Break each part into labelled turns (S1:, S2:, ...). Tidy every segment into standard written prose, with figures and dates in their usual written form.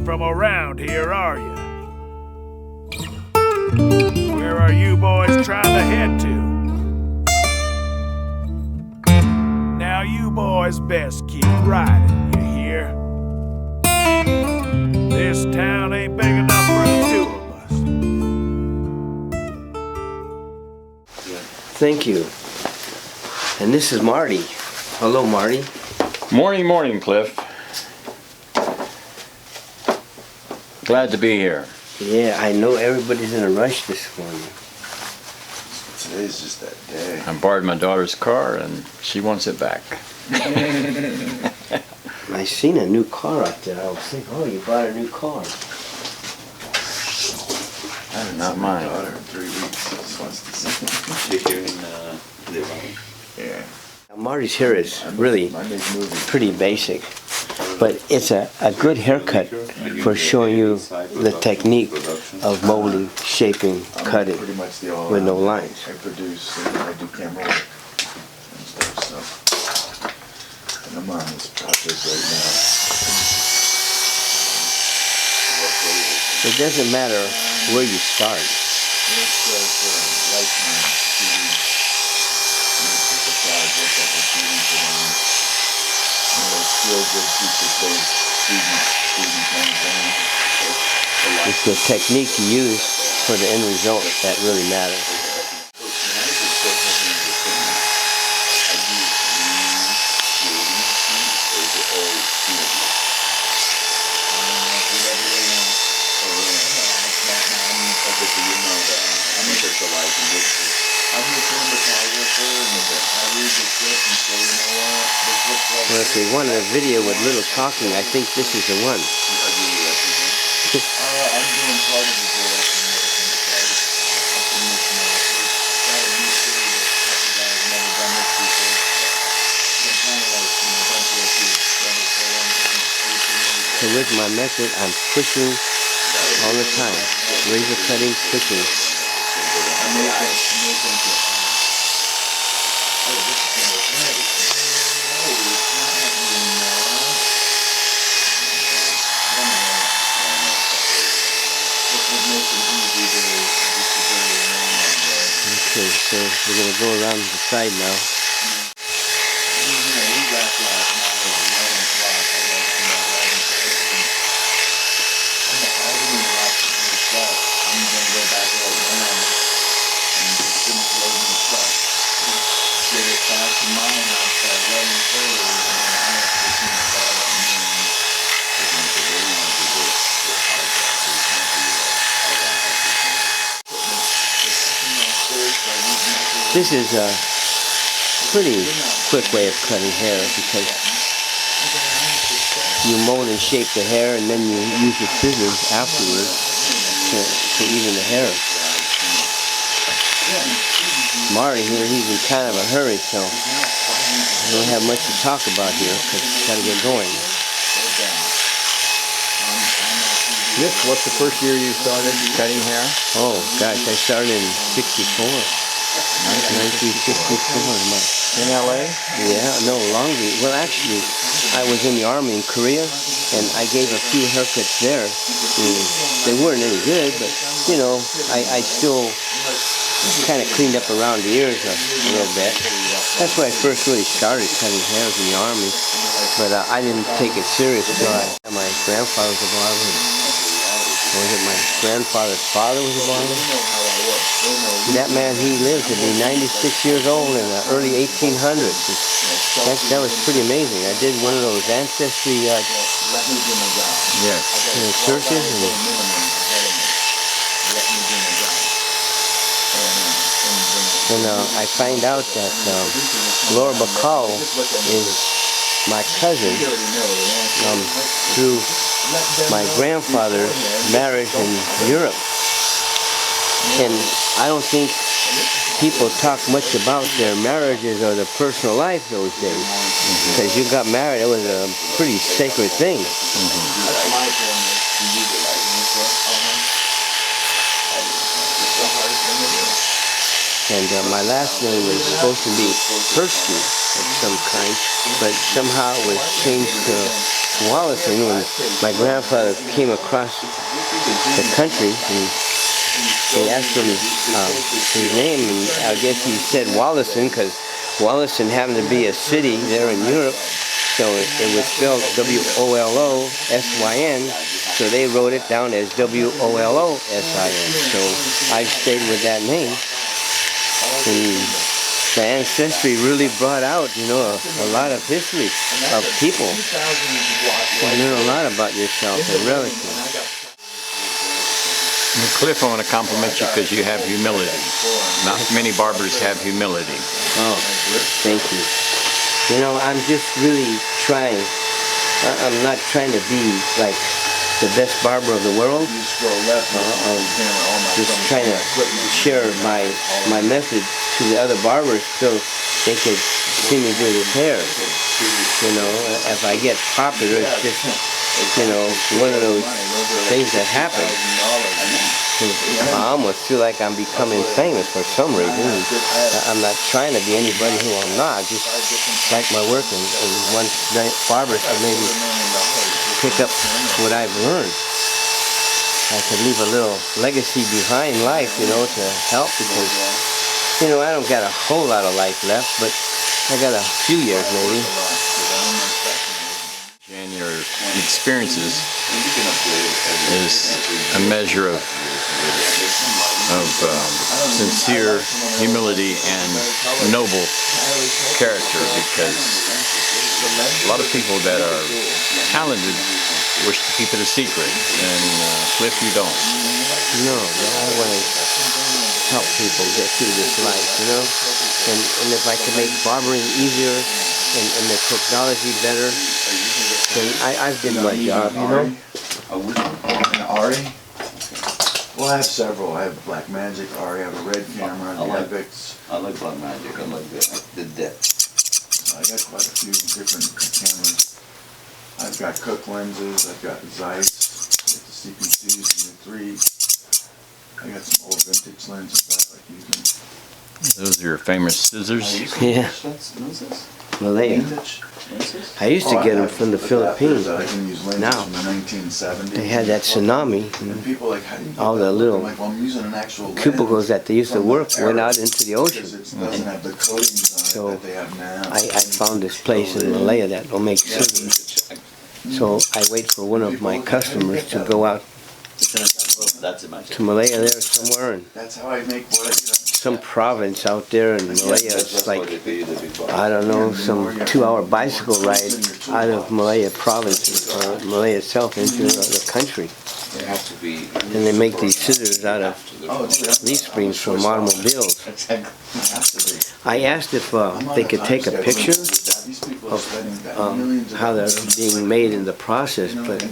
S1: from around here, are you? Where are you boys trying to head to? Now you boys best keep riding, you hear? This town ain't big enough for the two of us.
S2: Thank you. And this is Marty. Hello, Marty.
S3: Morning, Cliff. Glad to be here.
S2: Yeah, I know everybody's in a rush this morning.
S4: Today's just that day.
S3: I borrowed my daughter's car and she wants it back.
S2: I seen a new car out there. I was thinking, oh, you bought a new car.
S3: Not mine.
S4: My daughter in 3 weeks just wants to see. You're here in yeah.
S2: Now, Marty's hair is really pretty basic, but it's a good haircut for showing you the technique of molding, shaping, cutting with no lines.
S4: I produce and I do camera work and stuff, so. And I'm on this process right now.
S2: It doesn't matter where you start. It's the technique you use for the end result that really matters. Well, if they wanted a video with little talking, I think this is the one. So with my method, I'm pushing all the time. Razor cutting, pushing. Okay, so we're going to go around the side now. This is a pretty quick way of cutting hair because you mold and shape the hair and then you use your scissors afterwards to even the hair. Marty here, he's in kind of a hurry, so I don't have much to talk about here because he's got to get going.
S3: Nick, what's the first year you started cutting hair?
S2: Oh gosh, I started in 64. 1964.
S3: In LA?
S2: Yeah, no, Long Beach. Well, actually, I was in the Army in Korea, and I gave a few haircuts there. They weren't any good, but, you know, I still kind of cleaned up around the ears a little bit. That's where I first really started cutting hair in the Army, but I didn't take it serious until my grandfather was a barber. Was it my grandfather's father was a barber? That man, he lived to be 96 years old in the early 1800s. That was pretty amazing. I did one of those ancestry searches. And I find out that Laura Bacall is my cousin through my grandfather's marriage in Europe. And I don't think people talk much about their marriages or their personal life those days. Because you got married, it was a pretty sacred thing. And and my last name was supposed to be Persky of some kind, but somehow it was changed to Wallison when my grandfather came across the country, and they asked him his name, and I guess he said Wallison because Wallison happened to be a city there in Europe, so it was spelled W-O-L-O-S-Y-N, so they wrote it down as W-O-L-O-S-I-N, so I stayed with that name. And the ancestry really brought out, you know, a lot of history of people. You learn a lot about yourself and relatives.
S3: Cliff, I want to compliment you because you have humility. Not many barbers have humility.
S2: Oh, thank you. You know, I'm just really trying. I'm not trying to be like the best barber of the world. Just trying to share my message to the other barbers so they could see me do this hair. You know, if I get popular, it's just, you know, one of those things that happen. I almost feel like I'm becoming famous for some reason. I'm not trying to be anybody who I'm not. Just like my work, and one barber can maybe pick up what I've learned. I could leave a little legacy behind life, you know, to help, because, you know, I don't got a whole lot of life left, but I got a few years maybe.
S3: And your experiences is a measure of sincere humility and noble character, because a lot of people that are talented wish to keep it a secret, and Cliff, you don't.
S2: No, I want to help people get through this life, you know, and if I can make barbering easier and the technology better, then I've done my job, you know.
S4: Ari? Well, I have several. I have Black Magic, Ari, I have a red camera, the Epics.
S5: I like Black Magic, I like the depth.
S4: I got quite a few different cameras. I've got Cook lenses, I've got Zeiss, I've got the CPCs and the 3. I got some old vintage lenses that I like using.
S3: Those are your famous scissors.
S2: Yeah. Malaya. I used to get them from the Philippines.
S4: I can use lenses
S2: Now,
S4: from the 1970s.
S2: they had that tsunami.
S4: And people like, how do you get
S2: All
S4: that
S2: the
S4: look?
S2: little
S4: I'm like, well, I'm using an actual
S2: cubicles
S4: lens
S2: that they used to
S4: from
S2: work
S4: that
S2: went
S4: era,
S2: out into the ocean.
S4: because it doesn't have the coatings on
S2: So,
S4: it that they have now.
S2: I found this place in Malaya that will make scissors. So I wait for one of my customers to go out to Malaya there somewhere, and
S4: That's how I make what I,
S2: some province out there in Malaya. It's like, I don't know, some 2-hour bicycle ride out of Malaya province, or Malaya itself, into the country. And they make these scissors out of leaf springs from automobiles. I asked if they could take a picture of how they're being made in the process, but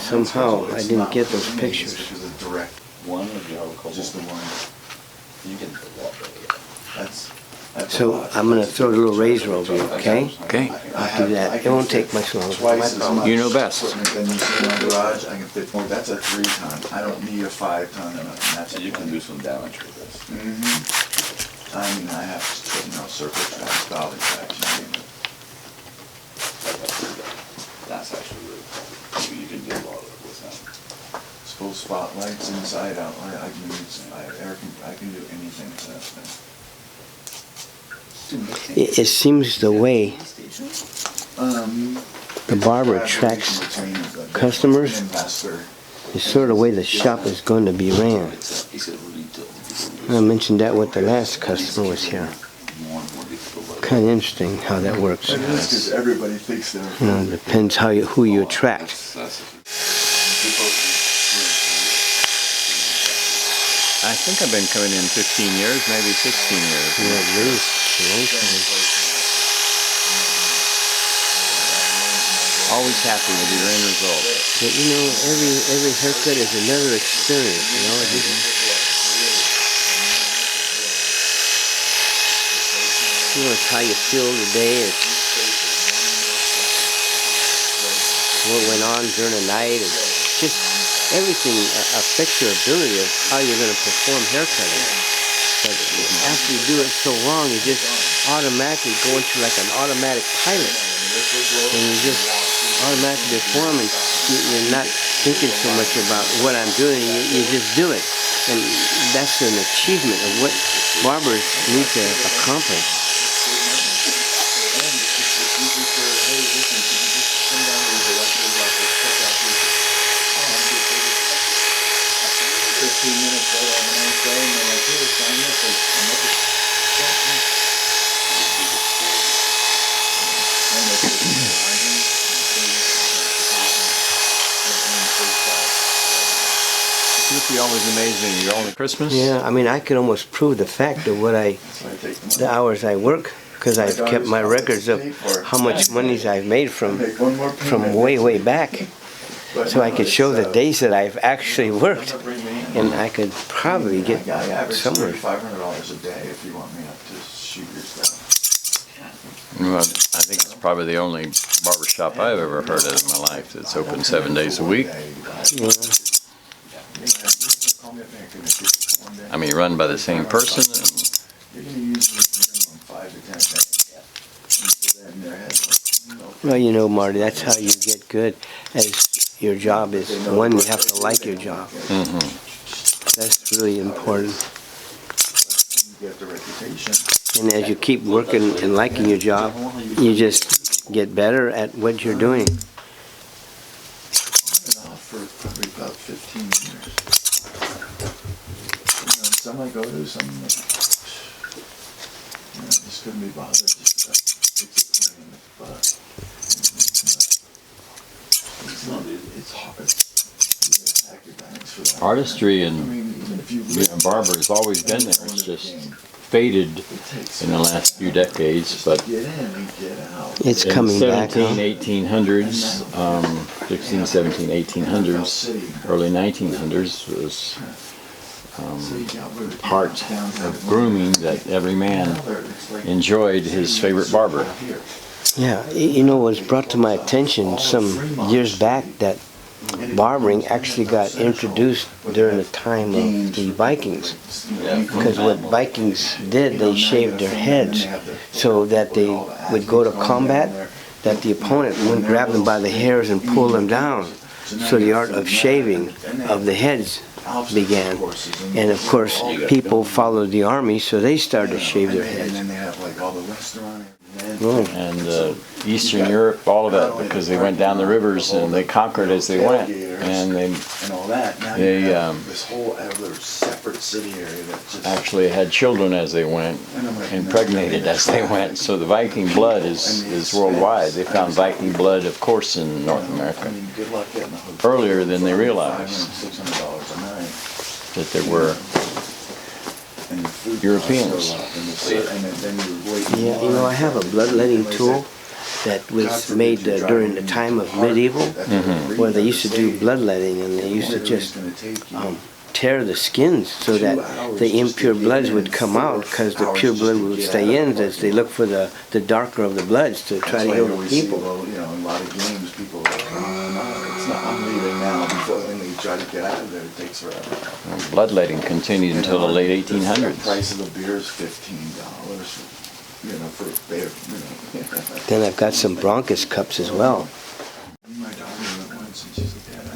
S2: somehow I didn't get those pictures.
S5: One or do you have a couple?
S4: Just the one.
S5: You can put
S4: That's
S2: So I'm going to throw a little razor over you, okay?
S3: Okay.
S2: I'll do that. It won't take much longer.
S4: twice as much
S3: You know best.
S4: equipment than you see in my garage. I can fit more. That's a 3-ton. I don't need a 5-ton. And that's
S5: So you can do some damage with this.
S4: I mean, I have, you know, circle tracks, dolly tracks, you name it.
S5: That's actually really cool. You can do a lot of it with that.
S4: Full spotlights, inside out. I can use. I can do anything with that thing.
S2: It seems the way the barber attracts customers is sort of the way the shop is going to be ran. I mentioned that with the last customer was here. Kind of interesting how that works.
S4: Because everybody thinks they're.
S2: You know, it depends who you attract.
S3: I think I've been coming in 15 years, maybe 16 years.
S2: Yeah, at least a long time.
S3: Always happy with your end result.
S2: But you know, every haircut is another experience. You know, it's how you feel today. It's what went on during the night. It's just everything affects your ability of how you're going to perform haircutting. But after you do it so long, you just automatically go into like an automatic pilot. And you just automatically perform, and you're not thinking so much about what I'm doing, you just do it. And that's an achievement of what barbers need to accomplish.
S3: Used to be always amazing. You're only Christmas?
S2: Yeah, I mean, I could almost prove the fact of what the hours I work, because I've kept my records of how much money I've made from way back. So I could show the days that I've actually worked, and I could probably get somewhere.
S4: $500 a day if you want me up to shoot your stuff.
S3: Well, I think it's probably the only barbershop I've ever heard of in my life that's open 7 days a week.
S2: Yeah.
S3: I mean, run by the same person. And
S4: You're going to use minimum 5 to 10 days.
S2: Well, you know, Marty, that's how you get good. As your job is one, you have to like your job. That's really important.
S4: You get the reputation.
S2: And as you keep working and liking your job, you just get better at what you're doing.
S4: For probably about 15 years. Some I go to, some just couldn't be bothered. Just it's a pain in the butt. It's hard. You gotta pack your bags for that.
S3: artistry
S4: I
S3: and
S4: mean, even if you
S3: being a barber has always been there. It's just faded in the last few decades, but
S4: get in and get out.
S2: It's
S3: in the
S2: coming back,
S3: 1800s, 16, 17, 1800s, early 1900s was part of grooming that every man enjoyed his favorite barber.
S2: Yeah, you know, it was brought to my attention some years back that barbering actually got introduced during the time of the Vikings. Because what Vikings did, they shaved their heads so that they would go to combat, that the opponent wouldn't grab them by the hairs and pull them down. So the art of shaving of the heads began. And of course, people followed the army, so they started to shave their heads.
S4: And then they have like all the restaurant
S3: And Eastern Europe, all of it, because they went down the rivers and they conquered as they went, and they
S4: and all that. Now
S3: they,
S4: you have this whole other separate city area that just
S3: actually had children as they went, impregnated as they went. So the Viking blood is worldwide. They found Viking blood, of course, in North
S4: I
S3: America
S4: mean, good luck getting a hotel.
S3: earlier than they realized
S4: $600 a night.
S3: that there were
S4: And your food
S3: Europeans.
S4: costs a lot, and then you're waiting.
S2: Yeah, you know, I have a bloodletting tool that was made during the time of medieval, where they used to do bloodletting, and they used to just tear the skins so that the impure bloods would come out, because the pure blood would stay in as they look for the darker of the bloods to try to heal the people.
S4: You know, in a lot of games, people are like, no, it's not, I'm leaving now. Before then they try to get out of there, it takes forever.
S3: bloodletting continued until the late
S4: The
S3: 1800s.
S4: price of the beer is $15. You know, for a beer. You know.
S2: Then I've got some bronchus cups as well.
S4: My daughter went once and she's like, Dad,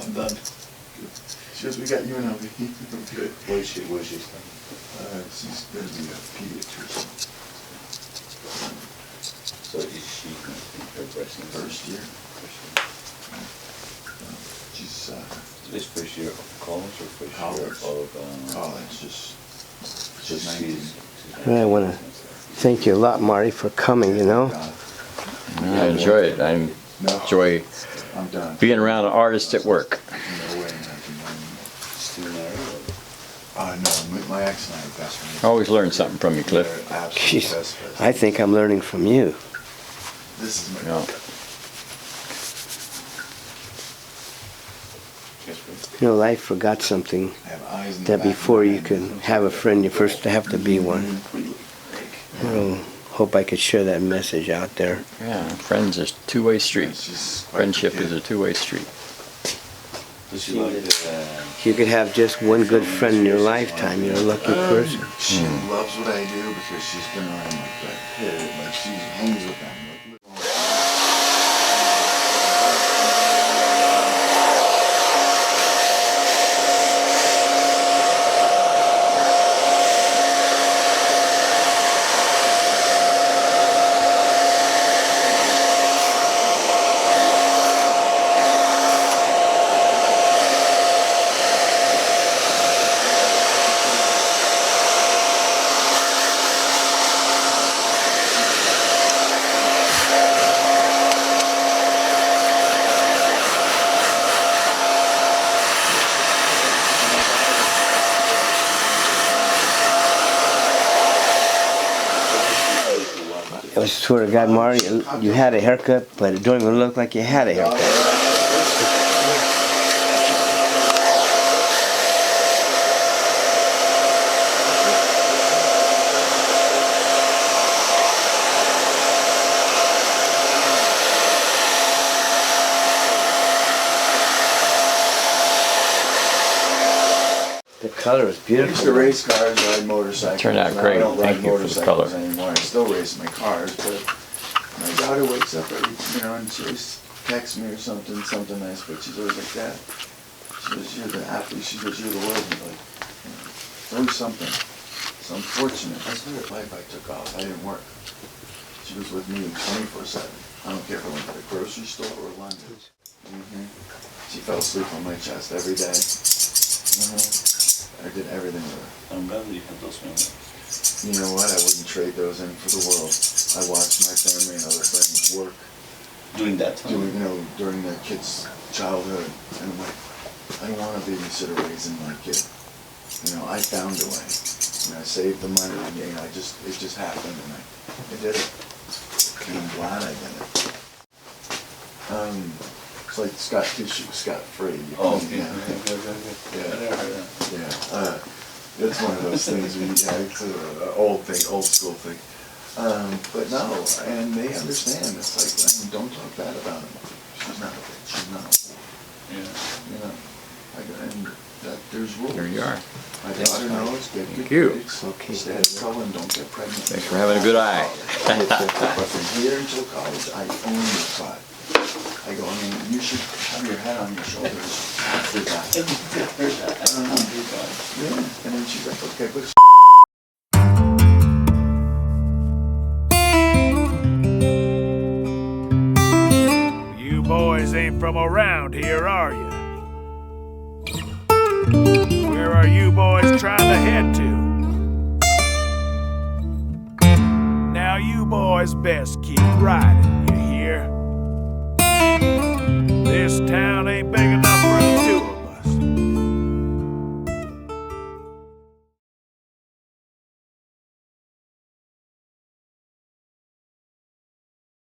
S4: I'm done. She goes, we got you and I'll be good.
S5: What is she studying?
S4: She's going to be a pediatrician.
S5: So is she progressing?
S4: First year. She's
S5: This first year of college or first
S4: College.
S5: year of
S4: college, just
S5: she's
S4: 19.
S2: I want to thank you a lot, Marty, for coming, you know.
S3: I enjoy it. I enjoy
S4: I'm done.
S3: being around an artist at work.
S4: No way.
S5: still married?
S4: No, my ex and I are best friends.
S3: I always learn something from you, Cliff.
S4: They're absolute
S2: Jeez,
S4: best friends.
S2: I think I'm learning from you.
S4: This is my
S3: Yeah.
S2: You know, life forgot something,
S4: I have eyes in the
S2: that
S4: back of
S2: before
S4: my
S2: you
S4: head.
S2: can have a friend, you first have to be one. Hope I could share that message out there.
S3: Yeah, friends is a two-way street.
S4: It's just quite
S3: Friendship
S4: the
S3: is a
S4: kid.
S3: two-way street.
S5: Does she like
S2: You could have just one good friend in your lifetime. You're a lucky person.
S4: She loves what I do because she's been around like that kid. Like she hangs with them.
S2: I swear to God, Marty, you had a haircut, but it don't even look like you had a haircut. The color is
S4: I used
S2: beautiful.
S4: to race cars, ride motorcycles.
S3: Turned out
S4: Now
S3: great.
S4: I don't ride
S3: Thank you for the
S4: motorcycles
S3: color.
S4: anymore. I still race my cars, but my daughter wakes up every, and she always texts me or something nice, but she's always like, Dad, she goes, you're the athlete, she goes, you're the world. And like, it's always something. It's unfortunate. That's her life I took off. I didn't work. She was with me 24/7. I don't care if I went to the grocery store or London. She fell asleep on my chest every day. I did everything with her.
S5: I'm glad that you had those moments.
S4: You know what? I wouldn't trade those in for the world. I watched my family and other friends work,
S5: During that time.
S4: during their kids' childhood, and I'm like, I don't want to babysit or raising my kid. I found a way. I saved the money, and it just happened, and I did it. And I'm glad I did it. It's like Scott Tissue, scot-free.
S5: Oh, okay.
S4: Yeah.
S5: I never heard that.
S4: Yeah, it's one of those things. It's an old school thing. But no, and they understand. It's like, don't talk bad about him. She's not a bitch. She's not a fool. And there's rules.
S3: Here you are.
S4: My daughter knows. Get good
S3: you.
S4: grades. Okay. Stay out of trouble and don't get pregnant.
S3: Thanks for having a good eye.
S4: But from here until college, I own your spot. I go, you should have your head on your shoulders after that. Yeah, and then she's like, okay, but
S1: You boys ain't from around here, are you? Where are you boys trying to head to? Now you boys best keep riding, you hear? This town